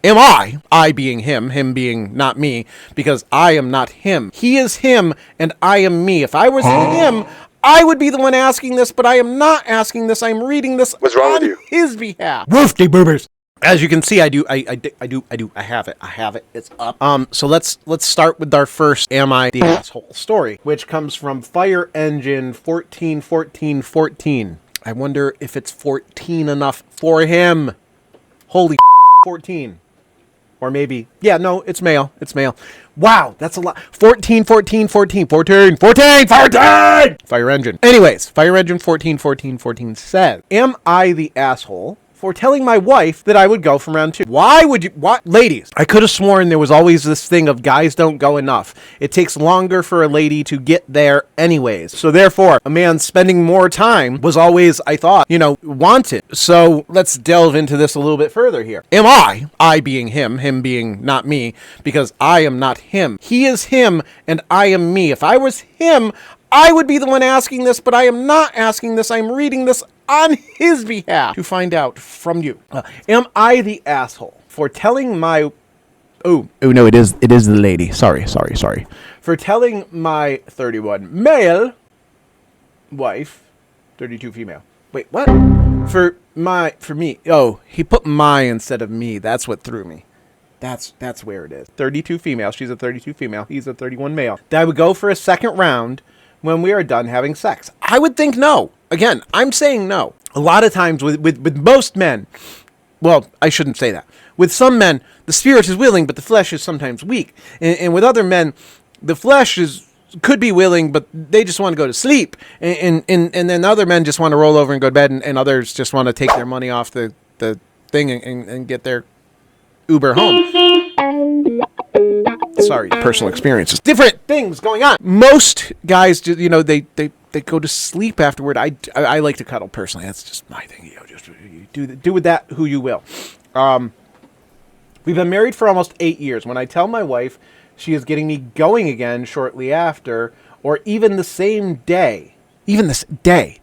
Am I being him being not me, because I am not him. He is him and I am me. If I was him, I would be the one asking this, but I am not asking this. I'm reading this on his behalf. Woofy boobers. As you can see, I have it. It's up. So let's start with our first Am I the Asshole story, which comes from Fire Engine 141414. I wonder if it's 14 enough for him. Holy 14. Or maybe, yeah, no, it's male. It's male. Wow, that's a lot. 14. Fire Engine. Anyways, Fire Engine 141414 says, am I the asshole for telling my wife that I would go from round 2? Why would you, what? Ladies, I could have sworn there was always this thing of guys don't go enough. It takes longer for a lady to get there anyways. So therefore, a man spending more time was always, I thought, wanted. So let's delve into this a little bit further here. Am I being him being not me, because I am not him. He is him and I am me. If I was him, I would be the one asking this, but I am not asking this. I'm reading this on his behalf to find out from you. Am I the asshole for telling my... Oh, no, it is the lady. Sorry. For telling my 31 male wife, 32 female. Wait, what? For me. Oh, he put my instead of me. That's what threw me. That's where it is. 32 female. She's a 32 female. He's a 31 male. That I would go for a second round when we are done having sex. I would think no. Again, I'm saying no. A lot of times with most men, well, I shouldn't say that. With some men, the spirit is willing, but the flesh is sometimes weak. And with other men, the flesh could be willing, but they just want to go to sleep. And then other men just want to roll over and go to bed, and others just want to take their money off the thing and get their Uber home. Sorry, personal experiences. Different things going on. Most guys, they go to sleep afterward. I like to cuddle personally. That's just my thing. Just do with that who you will. We've been married for almost 8 years. When I tell my wife she is getting me going again shortly after, or even the same day, even this day.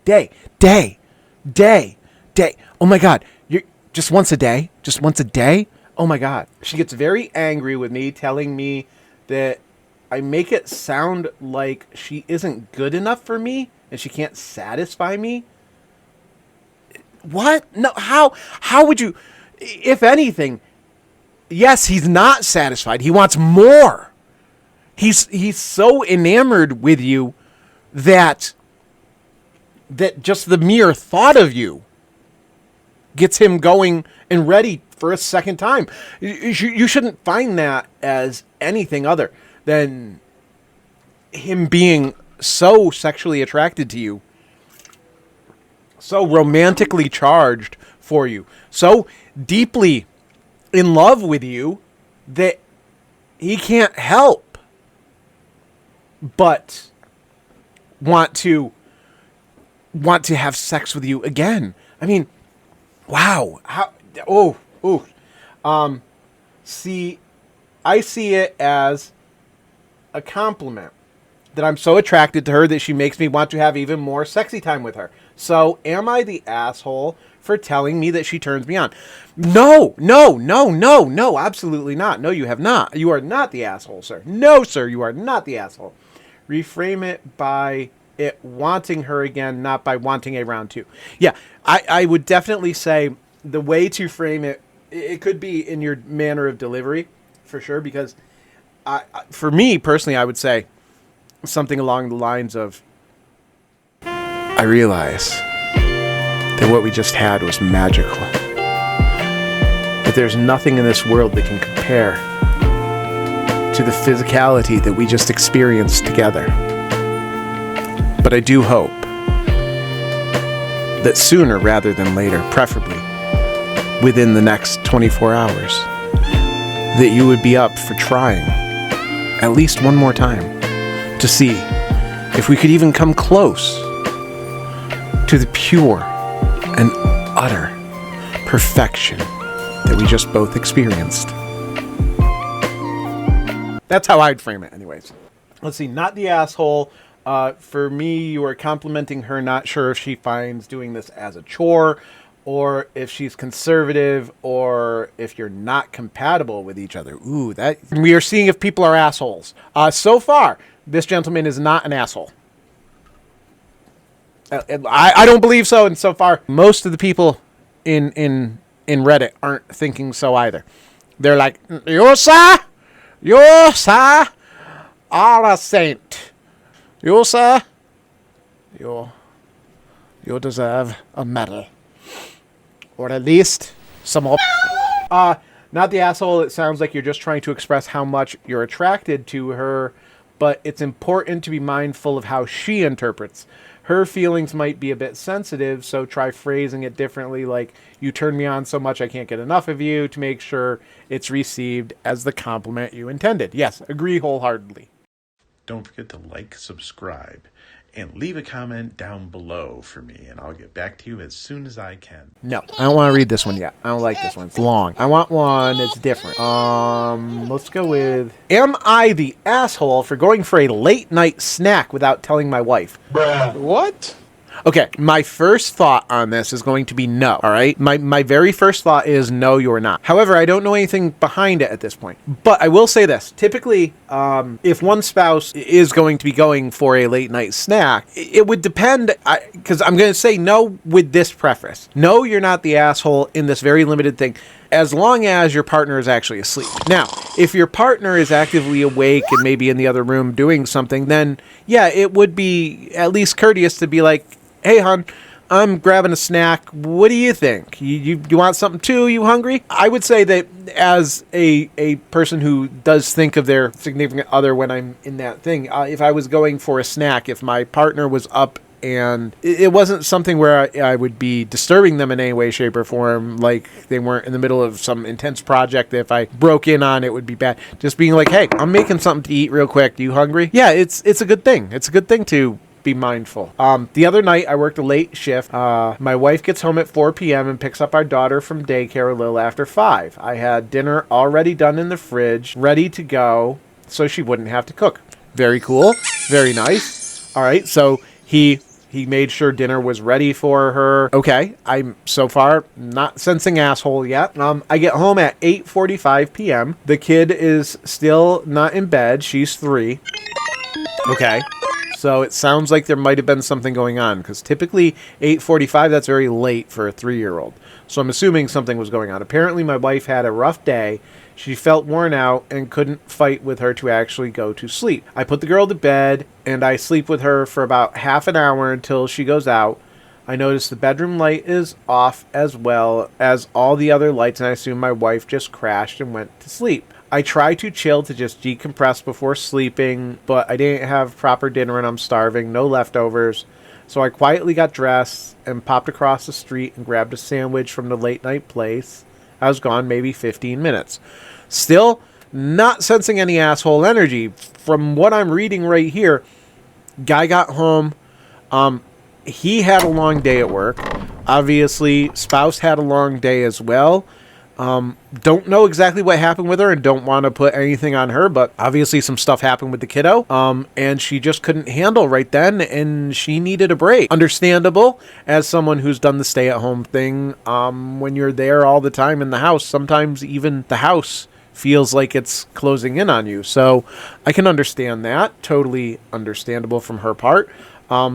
Oh my God, you're just once a day. Oh my God. She gets very angry with me, telling me that I make it sound like she isn't good enough for me and she can't satisfy me. What? No, how would you, if anything, yes, he's not satisfied. He wants more. He's so enamored with you that just the mere thought of you gets him going and ready for a second time. You shouldn't find that as anything other than him being so sexually attracted to you, so romantically charged for you, so deeply in love with you that he can't help but want to have sex with you again. I mean, wow. See, I see it as a compliment that I'm so attracted to her that she makes me want to have even more sexy time with her. So am I the asshole for telling me that she turns me on? No, absolutely not. No, you have not. You are not the asshole, sir. No, sir, you are not the asshole. Reframe it by it wanting her again, not by wanting a round 2. Yeah, I would definitely say the way to frame it, it could be in your manner of delivery, for sure, because for me, personally, I would say something along the lines of, I realize that what we just had was magical. That there's nothing in this world that can compare to the physicality that we just experienced together. But I do hope that sooner rather than later, preferably within the next 24 hours, that you would be up for trying at least one more time to see if we could even come close to the pure and utter perfection that we just both experienced. That's how I'd frame it anyways. Let's see, not the asshole. For me, you are complimenting her, not sure if she finds doing this as a chore or if she's conservative, or if you're not compatible with each other. Ooh, that we are seeing if people are assholes. So far, this gentleman is not an asshole. I don't believe so, and so far, most of the people in Reddit aren't thinking so either. They're like, you sir are a saint. You sir, you deserve a medal, or at least some more. Not the asshole. It sounds like you're just trying to express how much you're attracted to her, but it's important to be mindful of how she interprets. Her feelings might be a bit sensitive, so try phrasing it differently, like, you turn me on so much I can't get enough of you, to make sure it's received as the compliment you intended. Yes, agree wholeheartedly. Don't forget to like, subscribe, and leave a comment down below for me, and I'll get back to you as soon as I can. No, I don't want to read this one yet. I don't like this one. It's long. I want one that's different. Let's go with, am I the asshole for going for a late night snack without telling my wife? Bruh. What? Okay, my first thought on this is going to be no, all right? My very first thought is no, you're not. However, I don't know anything behind it at this point. But I will say this. Typically, if one spouse is going to be going for a late night snack, it would depend, because I'm going to say no with this preface. No, you're not the asshole in this very limited thing, as long as your partner is actually asleep. Now, if your partner is actively awake and maybe in the other room doing something, then yeah, it would be at least courteous to be like, hey, hon, I'm grabbing a snack. What do you think? You want something too? You hungry? I would say that as a person who does think of their significant other when I'm in that thing, if I was going for a snack, if my partner was up and it wasn't something where I would be disturbing them in any way, shape, or form, like they weren't in the middle of some intense project. If I broke in on it, would be bad. Just being like, hey, I'm making something to eat real quick. You hungry? Yeah, it's a good thing. It's a good thing to be mindful. The other night I worked a late shift. My wife gets home at 4 p.m. and picks up our daughter from daycare a little after 5. I had dinner already done in the fridge, ready to go, so she wouldn't have to cook. Very cool. Very nice. All right, so he made sure dinner was ready for her. Okay, I'm so far not sensing asshole yet. I get home at 8:45 p.m. The kid is still not in bed. She's 3. Okay. So it sounds like there might have been something going on, because typically 8:45, that's very late for a 3-year-old. So I'm assuming something was going on. Apparently my wife had a rough day. She felt worn out and couldn't fight with her to actually go to sleep. I put the girl to bed and I sleep with her for about half an hour until she goes out. I notice the bedroom light is off as well as all the other lights, and I assume my wife just crashed and went to sleep. I try to chill to just decompress before sleeping, but I didn't have proper dinner and I'm starving, no leftovers. So I quietly got dressed and popped across the street and grabbed a sandwich from the late night place. I was gone maybe 15 minutes. Still not sensing any asshole energy. From what I'm reading right here, guy got home. He had a long day at work. Obviously, spouse had a long day as well. Don't know exactly what happened with her and don't want to put anything on her, but obviously some stuff happened with the kiddo, and she just couldn't handle right then, and she needed a break. Understandable, as someone who's done the stay-at-home thing. When you're there all the time in the house, sometimes even the house feels like it's closing in on you, so I can understand that. Totally understandable from her part.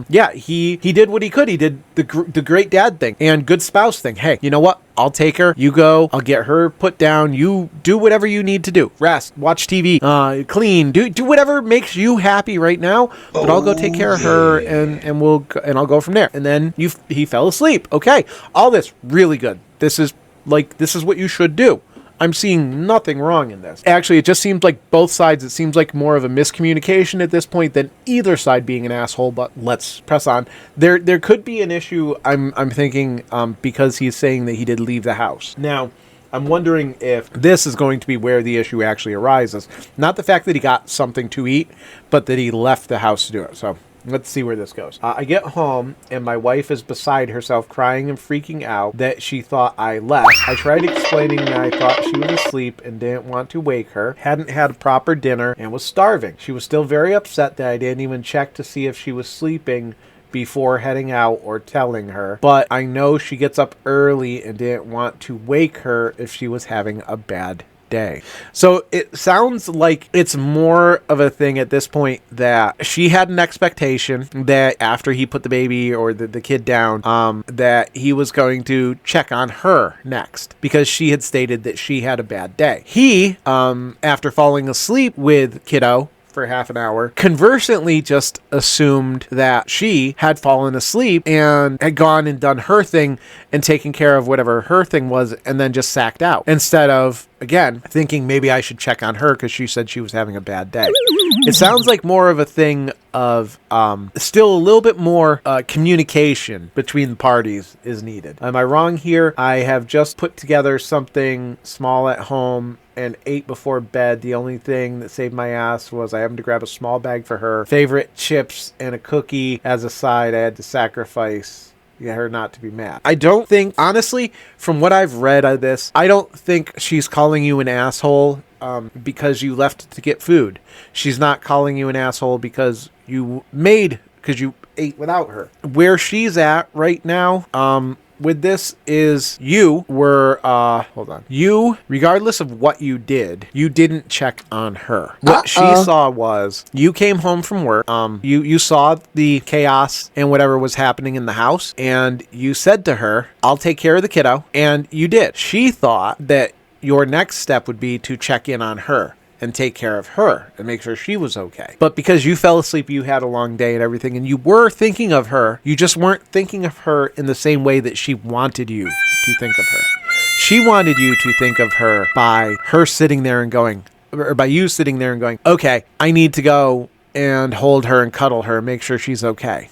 Yeah, he did what he could. He did the great dad thing and good spouse thing. Hey, you know what? I'll take her. You go. I'll get her put down. You do whatever you need to do. Rest, watch TV, clean, do whatever makes you happy right now. But I'll go take care of her, and I'll go from there. And then he fell asleep. Okay, all this really good. This is what you should do. I'm seeing nothing wrong in this. Actually, it just seems like both sides, it seems like more of a miscommunication at this point than either side being an asshole, but let's press on. There could be an issue, I'm thinking, because he's saying that he did leave the house. Now, I'm wondering if this is going to be where the issue actually arises. Not the fact that he got something to eat, but that he left the house to do it. So let's see where this goes. I get home, and my wife is beside herself, crying and freaking out that she thought I left. I tried explaining that I thought she was asleep and didn't want to wake her, hadn't had a proper dinner, and was starving. She was still very upset that I didn't even check to see if she was sleeping before heading out or telling her, but I know she gets up early and didn't want to wake her if she was having a bad day. So it sounds like it's more of a thing at this point that she had an expectation that after he put the baby or the kid down, that he was going to check on her next because she had stated that she had a bad day. He, after falling asleep with kiddo for half an hour, conversantly just assumed that she had fallen asleep and had gone and done her thing and taken care of whatever her thing was and then just sacked out instead of, again, thinking maybe I should check on her because she said she was having a bad day. It sounds like more of a thing of still a little bit more communication between the parties is needed. Am I wrong here? I have just put together something small at home and ate before bed. The only thing that saved my ass was I happened to grab a small bag for her favorite chips and a cookie as a side. I had to sacrifice her not to be mad. I don't think, honestly, from what I've read of this, I don't think she's calling you an asshole because you left to get food. She's not calling you an asshole because you ate without her. Where she's at right now, with this is you were, you, regardless of what you did, you didn't check on her. What she saw was you came home from work, you saw the chaos and whatever was happening in the house, and you said to her, I'll take care of the kiddo, and you did. She thought that your next step would be to check in on her and take care of her and make sure she was okay. But because you fell asleep, you had a long day and everything, and you were thinking of her, you just weren't thinking of her in the same way that she wanted you to think of her. She wanted you to think of her by her sitting there and going, or by you sitting there and going, okay, I need to go and hold her and cuddle her and make sure she's okay.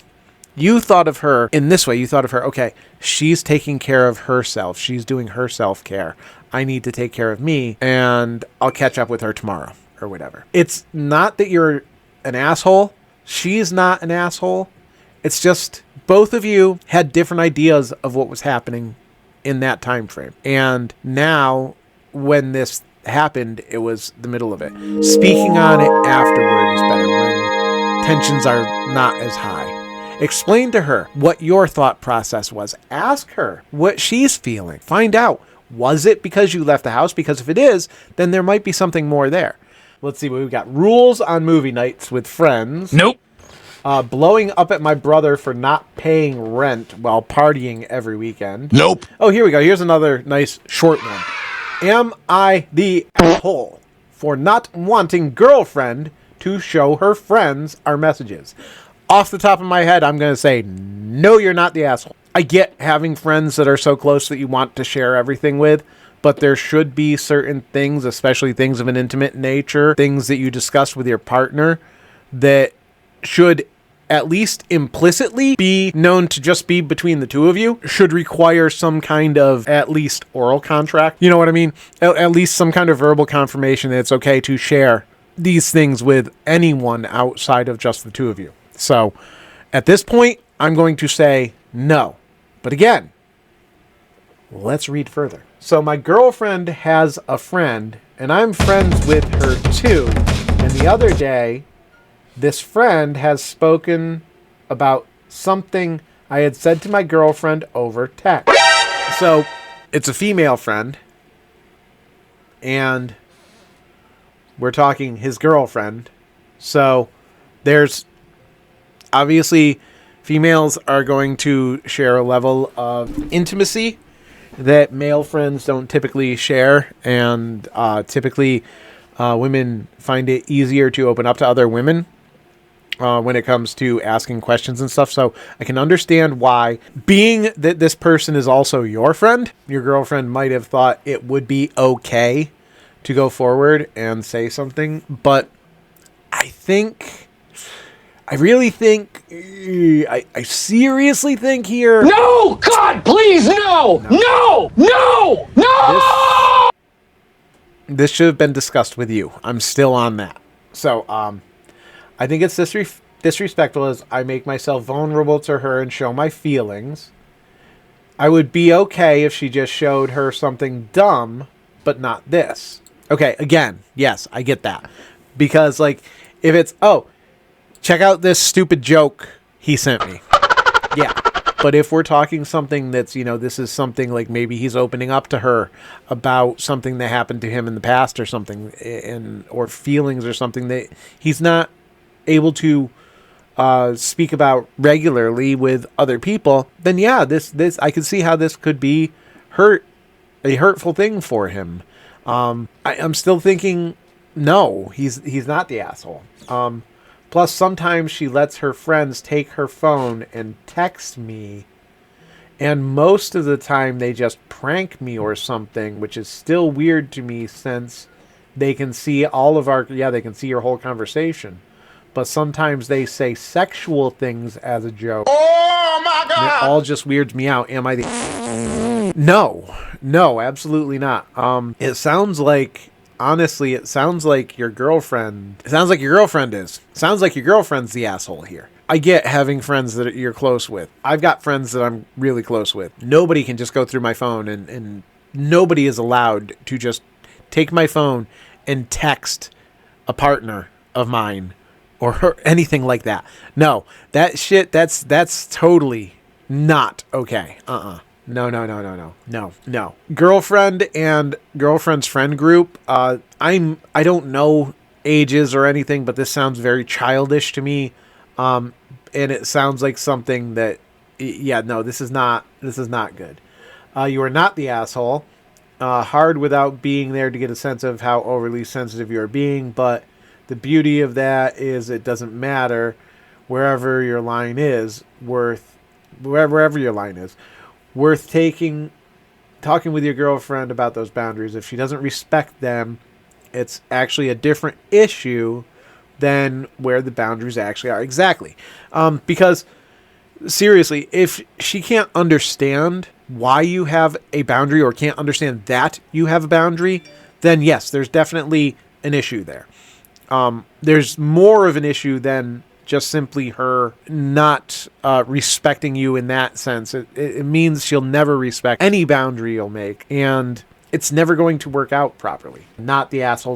You thought of her in this way. You thought of her, okay, she's taking care of herself. She's doing her self-care. I need to take care of me, and I'll catch up with her tomorrow or whatever. It's not that you're an asshole. She's not an asshole. It's just both of you had different ideas of what was happening in that time frame. And now when this happened, it was the middle of it. Speaking on it afterward is better when tensions are not as high. Explain to her what your thought process was. Ask her what she's feeling. Find out. Was it because you left the house? Because if it is, then there might be something more there. Let's see what we've got. Rules on movie nights with friends. Nope. Blowing up at my brother for not paying rent while partying every weekend. Nope. Oh, here we go. Here's another nice short one. Am I the asshole for not wanting girlfriend to show her friends our messages? Off the top of my head, I'm going to say, no, you're not the asshole. I get having friends that are so close that you want to share everything with, but there should be certain things, especially things of an intimate nature, things that you discuss with your partner that should at least implicitly be known to just be between the two of you, should require some kind of at least oral contract. You know what I mean? At least some kind of verbal confirmation that it's okay to share these things with anyone outside of just the two of you. So at this point, I'm going to say no. But again, let's read further. So my girlfriend has a friend, and I'm friends with her too. And the other day, this friend has spoken about something I had said to my girlfriend over text. So it's a female friend, and we're talking his girlfriend. So there's obviously females are going to share a level of intimacy that male friends don't typically share, and typically women find it easier to open up to other women when it comes to asking questions and stuff. So I can understand why, being that this person is also your friend, your girlfriend might have thought it would be okay to go forward and say something. But I really think, I seriously think here. No! God, please, no! No! No! No! This should have been discussed with you. I'm still on that. So, I think it's disrespectful as I make myself vulnerable to her and show my feelings. I would be okay if she just showed her something dumb, but not this. Okay, again, yes, I get that. Because, like, if it's, oh, check out this stupid joke he sent me. But if we're talking something that's, this is something like maybe he's opening up to her about something that happened to him in the past or something, or feelings or something that he's not able to speak about regularly with other people, then yeah, this I can see how this could be a hurtful thing for him. I'm still thinking, no, he's not the asshole. Plus, sometimes she lets her friends take her phone and text me, and most of the time they just prank me or something, which is still weird to me since they can see they can see your whole conversation. But sometimes they say sexual things as a joke. Oh my God! And it all just weirds me out. Am I the... No, absolutely not. It sounds like, honestly, it sounds like your girlfriend is. Sounds like your girlfriend's the asshole here. I get having friends that you're close with. I've got friends that I'm really close with. Nobody can just go through my phone, and nobody is allowed to just take my phone and text a partner of mine or her, anything like that. No, that shit, that's totally not okay. No. Girlfriend and girlfriend's friend group. I don't know ages or anything, but this sounds very childish to me. And it sounds like something that, this is not good. You are not the asshole. Hard without being there to get a sense of how overly sensitive you are being, but the beauty of that is it doesn't matter wherever your line is, wherever your line is, worth talking with your girlfriend about those boundaries. If she doesn't respect them, it's actually a different issue than where the boundaries actually are. Exactly. Because seriously, if she can't understand why you have a boundary or can't understand that you have a boundary, then yes, there's definitely an issue there. There's more of an issue than just simply her not respecting you in that sense. It means she'll never respect any boundary you'll make, and it's never going to work out properly. Not the asshole.